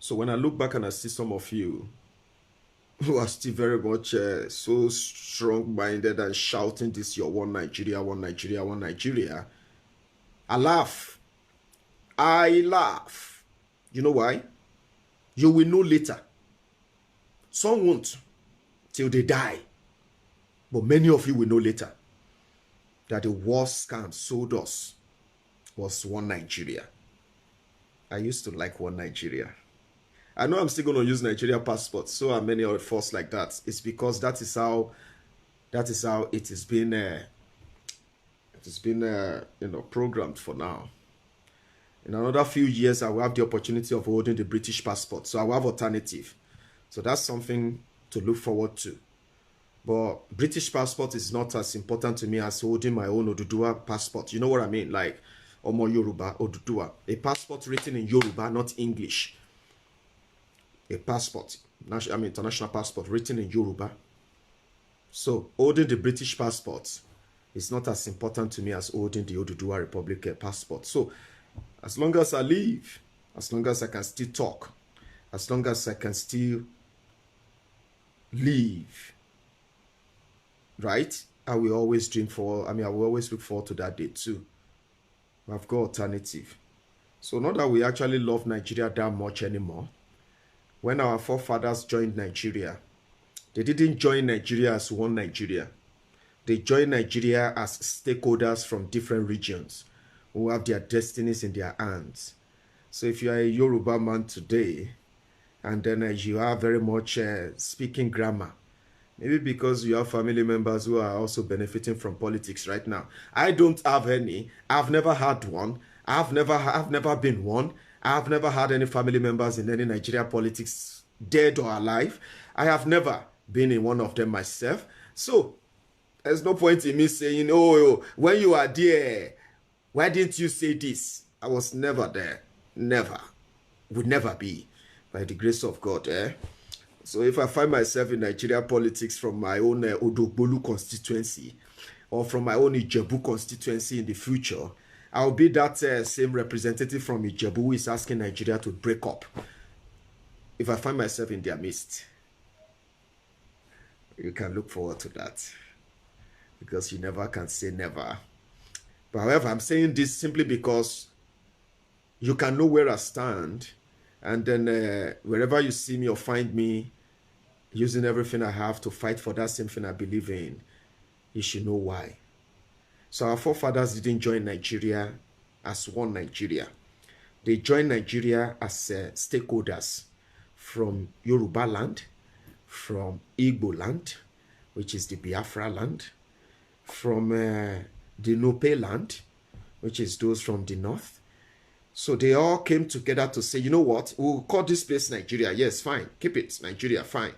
So when I look back and I see some of you who are still very much so strong-minded and shouting this, your one Nigeria, one Nigeria, one Nigeria, I laugh. I laugh. You know why? You will know later. Some won't till they die. But many of you will know later that the worst scam sold us was one Nigeria. I used to like one Nigeria. I know I'm still going to use Nigeria passport. So are many of us like that. It's because that is how it has been. Programmed for now. In another few years, I will have the opportunity of holding the British passport. So I will have alternative. So that's something to look forward to. But British passport is not as important to me as holding my own Oduduwa passport. You know what I mean? Like Omo Yoruba, Oduduwa. A passport written in Yoruba, not English. A passport, international passport written in Yoruba. So holding the British passport is not as important to me as holding the Oduduwa Republic passport. So as long as I live, as long as I can still talk, as long as I can still live, right? I will always I will always look forward to that day too. I've got alternative. So not that we actually love Nigeria that much anymore. When our forefathers joined Nigeria, they didn't join Nigeria as one Nigeria. They joined Nigeria as stakeholders from different regions who have their destinies in their hands. So if you are a Yoruba man today, and then you are very much speaking grammar, maybe because you have family members who are also benefiting from politics right now. I don't have any. I've never had one. I've never been one. I've never had any family members in any Nigeria politics, dead or alive. I have never been in one of them myself. So there's no point in me saying, oh, when you are there, why didn't you say this? I was never there. Never. Would never be. By the grace of God. So if I find myself in Nigeria politics from my own Odogbolu constituency or from my own Ijebu constituency in the future, I'll be that same representative from Ijebu who is asking Nigeria to break up. If I find myself in their midst, you can look forward to that. Because you never can say never. But however, I'm saying this simply because you can know where I stand. And then wherever you see me or find me using everything I have to fight for that same thing I believe in, you should know why. So our forefathers didn't join Nigeria as one Nigeria. They joined Nigeria as stakeholders from Yoruba land, from Igbo land, which is the Biafra land, from the Nupe land, which is those from the north. So they all came together to say, you know what, we'll call this place Nigeria. Yes, fine. Keep it. Nigeria, fine.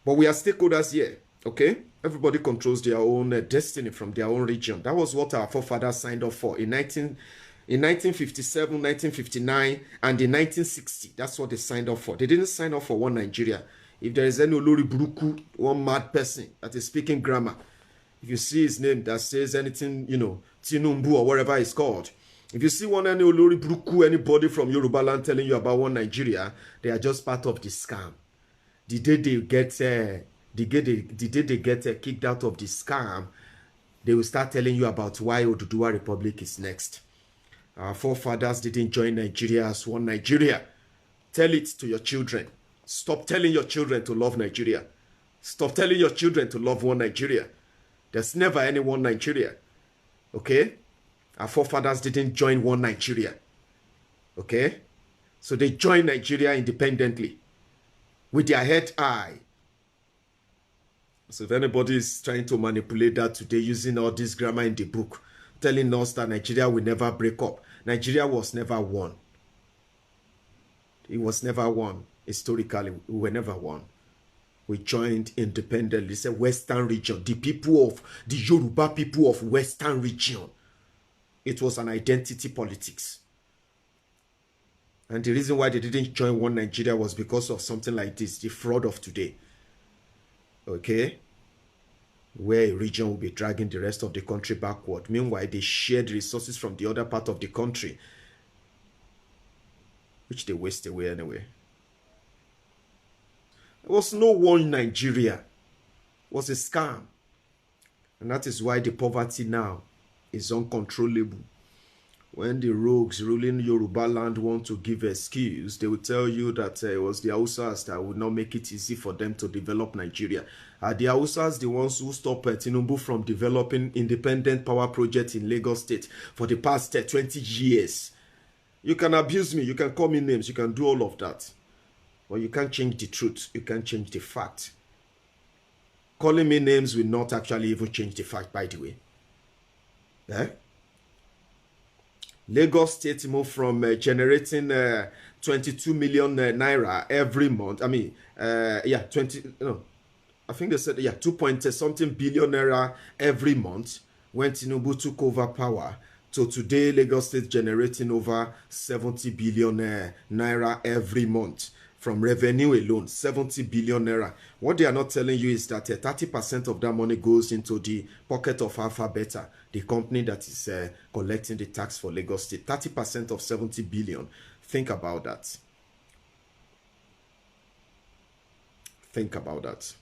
But we are stakeholders here, okay? Everybody controls their own destiny from their own region. That was what our forefathers signed up for in 1957, 1959, and in 1960. That's what they signed up for. They didn't sign up for one Nigeria. If there is any Olori Buruku, one mad person that is speaking grammar, if you see his name that says anything, Tinumbu or whatever it's called, if you see any Olori Buruku, anybody from Yoruba land telling you about one Nigeria, they are just part of the scam. The day they get kicked out of the scam, they will start telling you about why Oduduwa Republic is next. Our forefathers didn't join Nigeria as one Nigeria. Tell it to your children. Stop telling your children to love Nigeria. Stop telling your children to love one Nigeria. There's never any one Nigeria. Okay? Our forefathers didn't join one Nigeria. Okay? So they joined Nigeria independently with their head high. So if anybody is trying to manipulate that today using all this grammar in the book, telling us that Nigeria will never break up, Nigeria was never one. It was never one. Historically, we were never one. We joined independently. It's a Western region. The Yoruba people of Western region. It was an identity politics. And the reason why they didn't join one Nigeria was because of something like this, the fraud of today. Okay? Where a region will be dragging the rest of the country backward. Meanwhile, they shared resources from the other part of the country. which they waste away anyway. There was no one Nigeria. It was a scam. And that is why the poverty now is uncontrollable. When the rogues ruling Yoruba land want to give excuse, they will tell you that it was the Hausas that would not make it easy for them to develop Nigeria. Are the Hausas the ones who stop Tinubu from developing independent power projects in Lagos State for the past 20 years? You can abuse me, you can call me names, you can do all of that. But you can't change the truth, you can't change the fact. Calling me names will not actually even change the fact, by the way. Lagos State moved from generating 22 million naira every month. I mean, I think they said, 2 point something billion naira every month when Tinubu took over power. So today, Lagos State generating over 70 billion naira every month from revenue alone, 70 billion naira. What they are not telling you is that 30% of that money goes into the pocket of Alpha Beta, the company that is collecting the tax for Lagos State. 30% of 70 billion. Think about that. Think about that.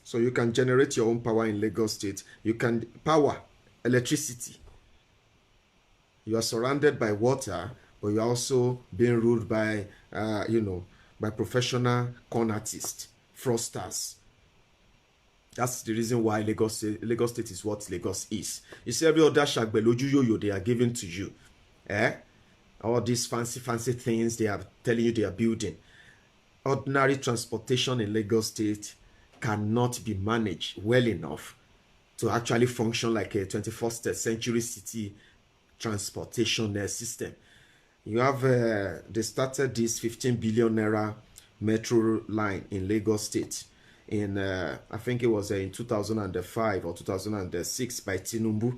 So you can generate your own power in Lagos State. You can power, electricity. You are surrounded by water, but you're also being ruled by, by professional con artists, fraudsters. That's the reason why Lagos State is what Lagos is. You see, every other shagbeloju yo they are giving to you. All these fancy things they are telling you they are building. Ordinary transportation in Lagos State cannot be managed well enough to actually function like a 21st century city transportation system. You have, they started this 15 billion naira metro line in Lagos State in, I think it was in 2005 or 2006 by Tinubu.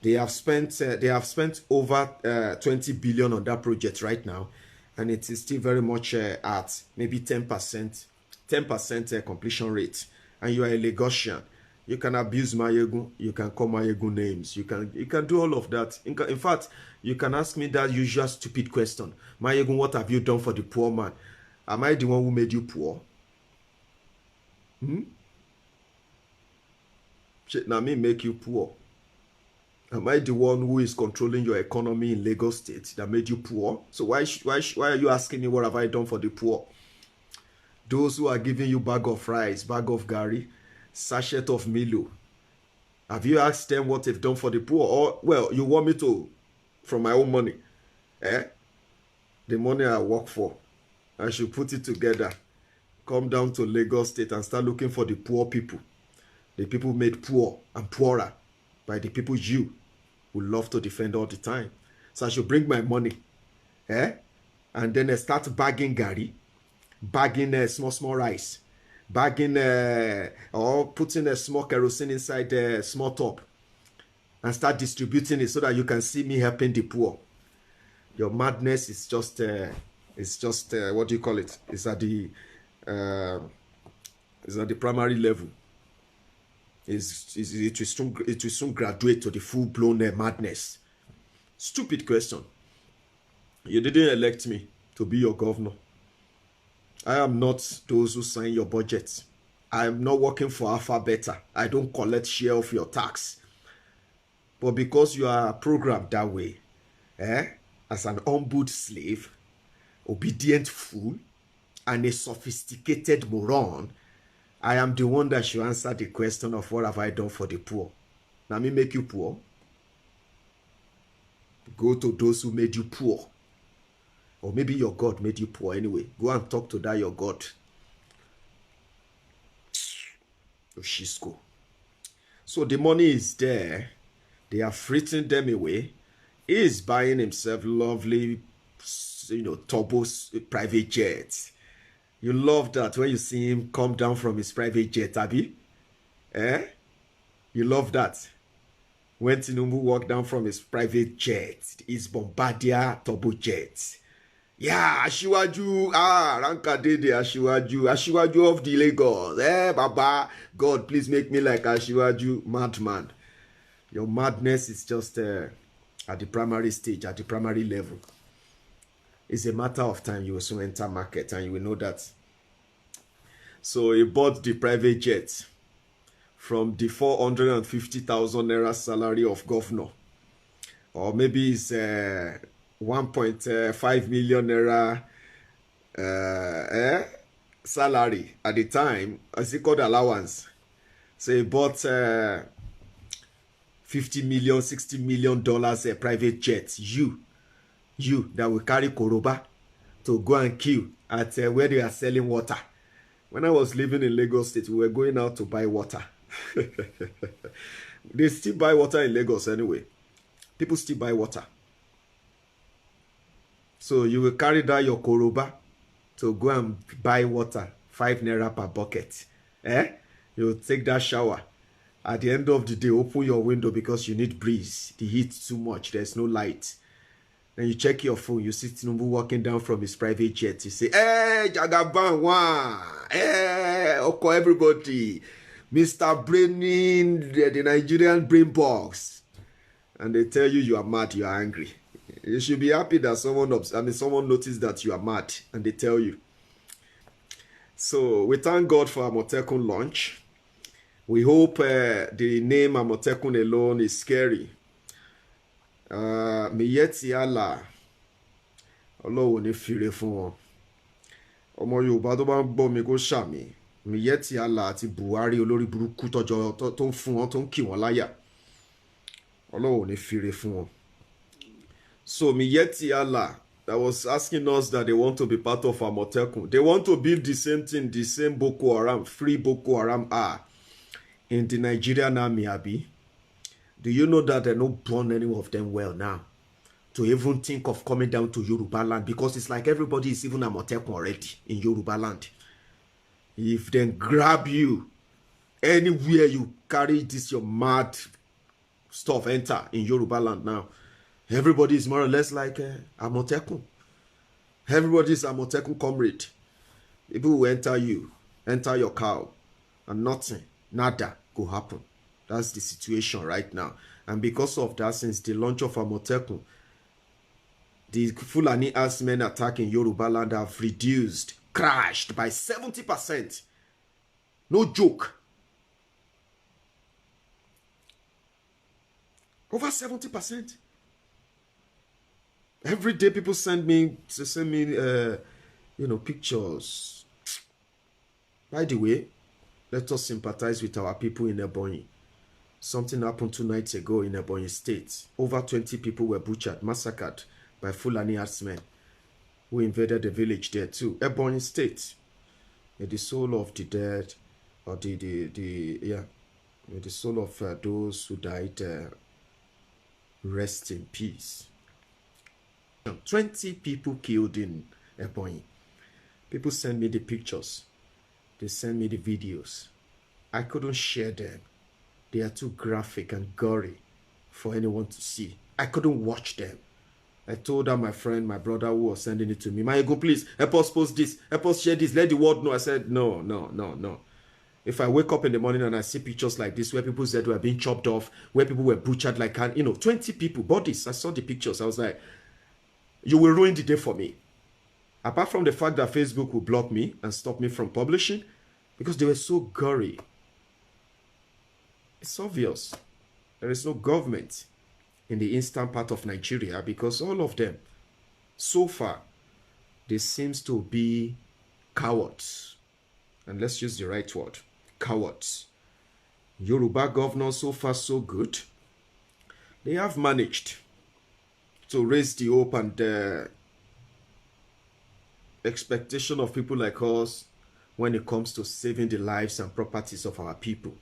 They have spent over 20 billion on that project right now, and it is still very much at maybe 10% completion rate. And you are a Lagosian. You can abuse Mayegun. You can call Mayegun names. You can do all of that. In fact, you can ask me that usual stupid question. Mayegun, what have you done for the poor man? Am I the one who made you poor? Shit, now me make you poor. Am I the one who is controlling your economy in Lagos State that made you poor? So why are you asking me what have I done for the poor? Those who are giving you bag of rice, bag of gari, sachet of Milo, have you asked them what they've done for the poor? Or, well, you want me to, from my own money, the money I work for, I should put it together, come down to Lagos State and start looking for the poor people, the people made poor and poorer by the people you would love to defend all the time. So I should bring my money, and then I start bagging gari, bagging small rice, bagging or putting a small kerosene inside the small top and start distributing it so that you can see me helping the poor. Your madness is just what do you call it? It's at the primary level. It will soon graduate to the full-blown madness. Stupid question. You didn't elect me to be your governor. I am not those who sign your budget. I am not working for Alpha Beta. I don't collect share of your tax. But because you are programmed that way, as an humbled slave, obedient fool, and a sophisticated moron, I am the one that should answer the question of what have I done for the poor. Now me make you poor. Go to those who made you poor. Or maybe your God made you poor anyway. Go and talk to that your God. Oshisko. So the money is there. They are frittering them away. He is buying himself lovely, turbos private jets. You love that when you see him come down from his private jet, Abi. You love that. When Tinubu walked down from his private jet, his Bombardier turbojet. Yeah, Ashiwaju, Ranka Dede, Ashiwaju of the Lagos. Baba, God, please make me like Ashiwaju, madman. Your madness is just at the primary stage, at the primary level. It's a matter of time you will soon enter market and you will know that. So he bought the private jet from the 450,000 naira salary of governor, or maybe it's 1.5 million naira salary at the time, as he called allowance. So he bought 50 million, 60 million dollars private jet. You that will carry Koroba to go and kill at where they are selling water. When I was living in Lagos State, we were going out to buy water. They still buy water in Lagos anyway. People still buy water. So you will carry down your Koroba to go and buy water, 5 naira per bucket. You will take that shower. At the end of the day, open your window because you need breeze. The heat too much. There's no light. Then you check your phone. You see Tinubu walking down from his private jet. You say, hey, Jagaban, one. Hey, Oko, everybody. Mr. Braining, the Nigerian brain box. And they tell you are mad, you are angry. You should be happy that someone noticed that you are mad. And they tell you. So we thank God for Amotekun launch. We hope the name Amotekun alone is scary. Miyeti Allah Ọlọ́run ní fire fún wọn. Ọmọ Yorùbá tó bá ń gbọ́ mi kó ṣàmì. Miyeti Allah àti Buhari olórí burúkú tọ́jọ́ tó ń fún wọn tó ń kì wọ́n láyà. Ọlọ́run ní fire fún wọn. So Miyeti Allah that was asking us that they want to be part of Amotekun. They want to build the same thing, the same Boko Haram, free Boko Haram are in the Nigerian army, Abi. Do you know that they don't burn any of them well now? To even think of coming down to Yoruba land, because it's like everybody is even Amotekun already in Yoruba land. If they grab you, anywhere you carry this, your mad stuff enter in Yoruba land now. Everybody is more or less like Amotekun. Everybody is Amotekun comrade. People will enter you, enter your cow, and nothing, nada go happen. That's the situation right now. And because of that, since the launch of Amotekun, the Fulani herdsmen attack in Yoruba land have reduced, crashed by 70%. No joke. Over 70%. Every day people send me pictures. By the way, let us sympathize with our people in Ebonyi. Something happened 2 nights ago in Ebonyi State. Over 20 people were butchered, massacred by Fulani herdsmen who invaded the village there too. Ebonyi State. May the soul of the dead, or may the soul of those who died rest in peace. 20 people killed in Ebonyi. People send me the pictures. They send me the videos. I couldn't share them. They are too graphic and gory for anyone to see. I couldn't watch them. I told her, my friend, my brother who was sending it to me, Mayegun, please, help us post this, help us share this, let the world know. I said, no. If I wake up in the morning and I see pictures like this, where people's heads were being chopped off, where people were butchered like, 20 people, bodies, I saw the pictures. I was like, you will ruin the day for me. Apart from the fact that Facebook will block me and stop me from publishing, because they were so gory. It's obvious. There is no government in the eastern part of Nigeria, because all of them, so far, they seems to be cowards. And let's use the right word, cowards. Yoruba governors, so far so good. They have managed to raise the hope and expectation of people like us when it comes to saving the lives and properties of our people.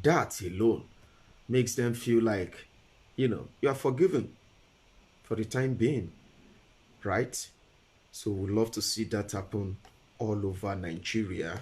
That alone makes them feel like, you are forgiven for the time being, right? So we'd love to see that happen all over Nigeria.